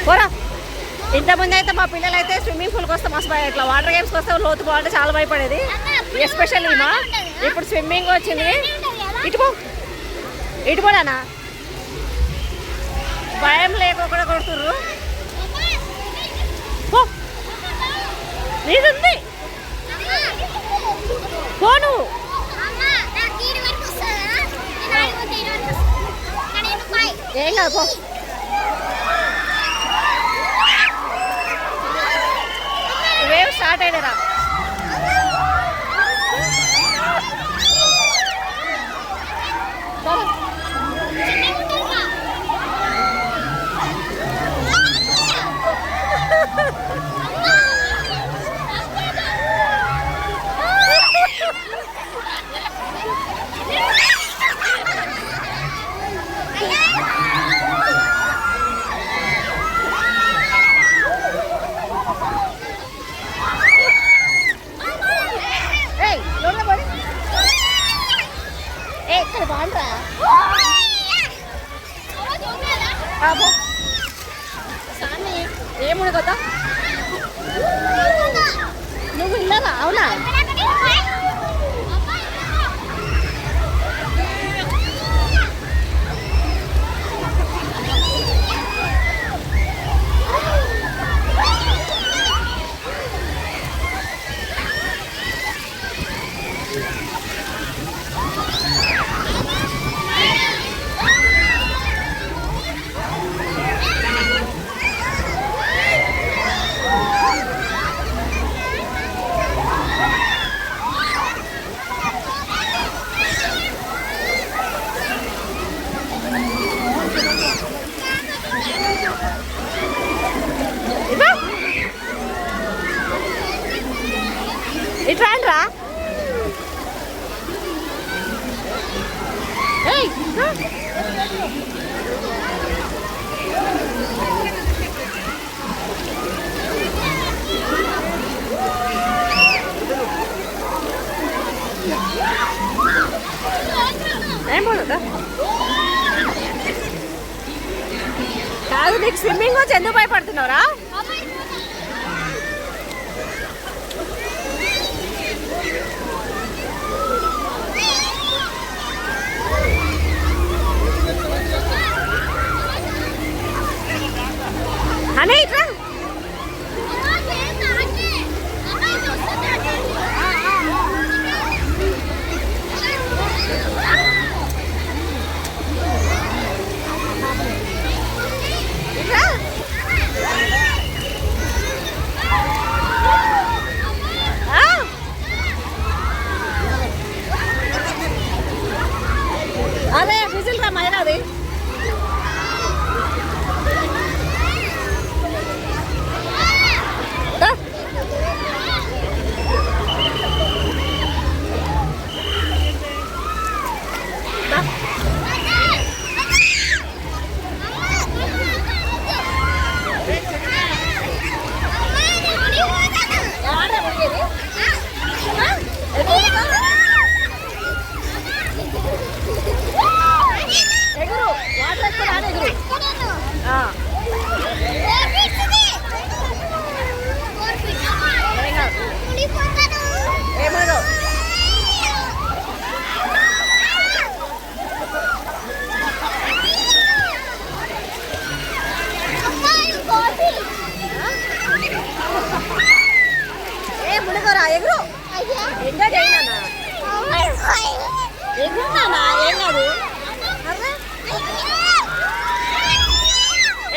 పోరా. ఇంతకుముందు అయితే మా పిల్లలు అయితే స్విమ్మింగ్ పూల్కి వస్తే మస్తు ఇట్లా వాటర్ గేమ్స్కి వస్తే లోతు బాగుంటే చాలా భయపడేది, ఎస్పెషల్లీ మా. ఇప్పుడు స్విమ్మింగ్ వచ్చింది. ఇటు పోడానా భయం లేకుండా కొడుతుర్రు. నీదుంది పోను. ఏం కాదు పో. వేవ్ స్టార్ట్ అయినరా. ఏముంది కదా నువ్వు ఇల్లరా? అవునా? ఇట్రాండ్రా. ఏమోదా కాదు, నీకు స్విమ్మింగ్ వచ్చి ఎందుకు భయపడుతున్నావురా? అనే ఇట్లా అదే విజిల్ రా మైనాది. ఎగురు వాటర్ ఎక్కువ రాని ఎగురు. ఏమో ఏ మునిగోరా ఎగురు. ఎంజాయ్ చేయనా ఎగురున్నానా? ఏం కాదు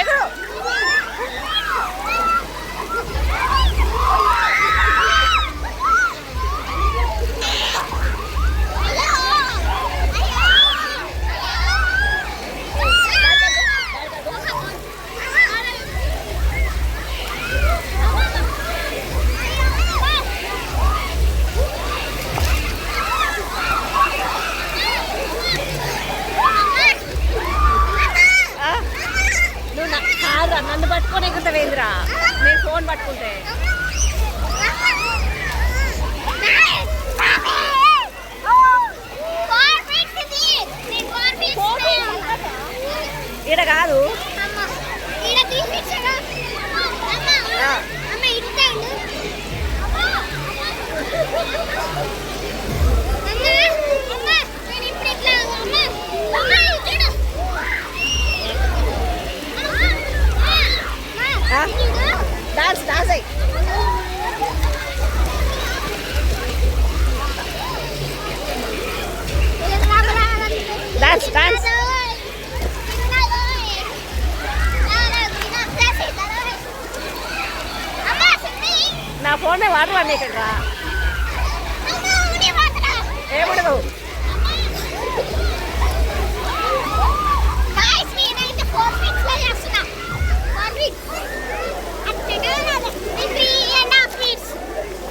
ఎగురు. నన్ను పట్టుకొని ఎగురుతావేంద్రా? నేను ఫోన్ పట్టుకుంటే ఈడ కాదు. డాన్స్ డాన్స్ అయ్యి డాన్స్ డాన్స్ నా ఫోన్ మీద వాటర్ అన్నీ ఇక్కడ రా ఏమడదు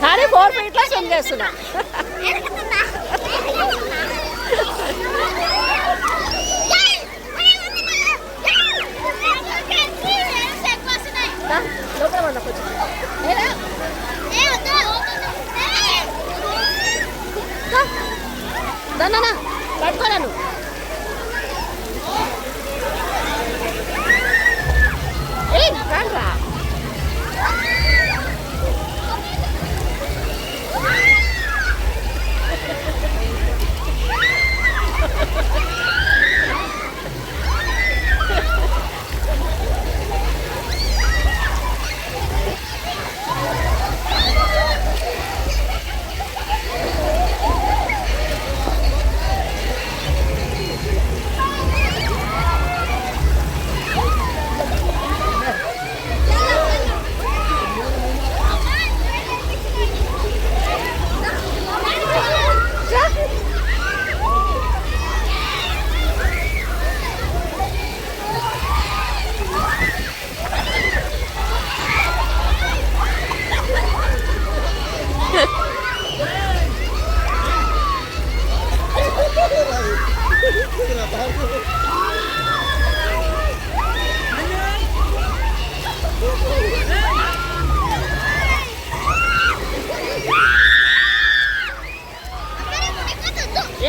కానీ 4 ఫీట్లో స్విమ్ చేస్తున్నా లోపల పడ్డా కొంచెం దాన్నా పట్టుకోలేను ఏ రా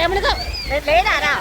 ఏమనుకో లేదారా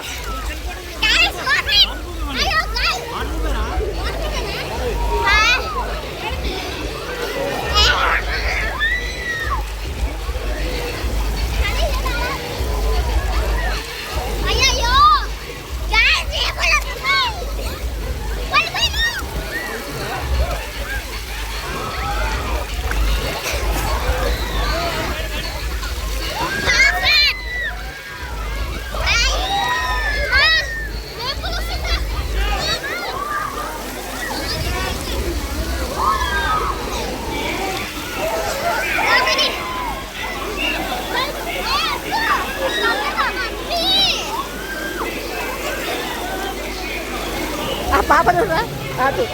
ఆ పాప చూడరా అటు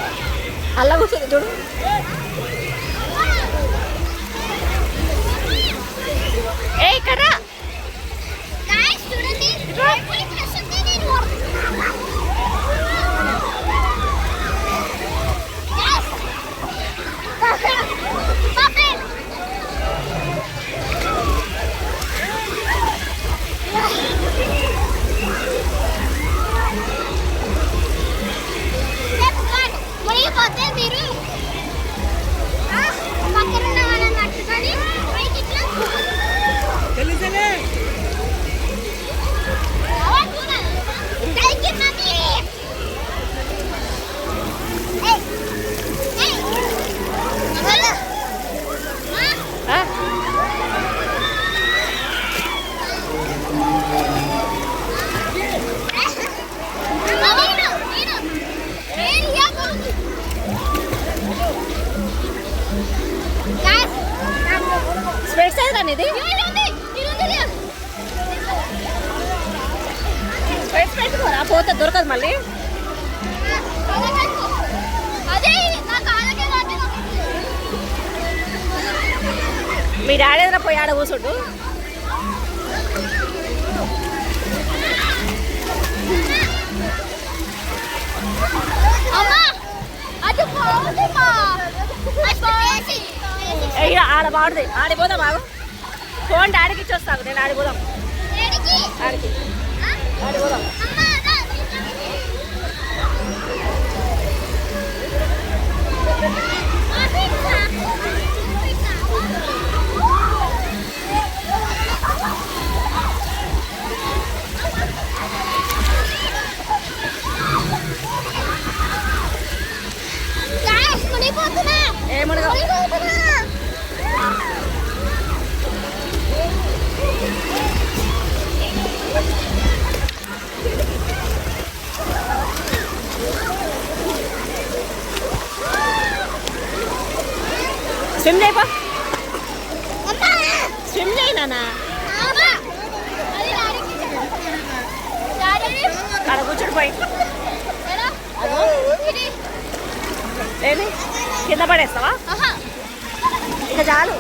అల్ల కూర్చొని చూడు ఏ ఇక్కడ మీరు పక్కన ఉన్న వాళ్ళని పట్టుకొని స్పెట్స్ ఏదండి ఇది స్పెట్స్ పెట్టుకోరా పోతే దొరకదు మళ్ళీ మీ డాడీ ఏదైనా పోయి ఆడ కూర్చుంటు ఆడ బాగుంది ఆడిపోదాం బాగు ఫోన్ డాడీకి ఇచ్చొస్తాను నేను ఆడిపోదాం ఆడికి ఆడిపోదాం స్విమ్ చేయపా, అమ్మా స్విమ్ చేయి నాన్న. అమ్మా అది డాడీకి డాడీ అక్కడ కూర్చోడు పోయి. ఎలా అదో ఇది ఏమి కింద పడేస్తావా? ఆహా ఇక చాలు.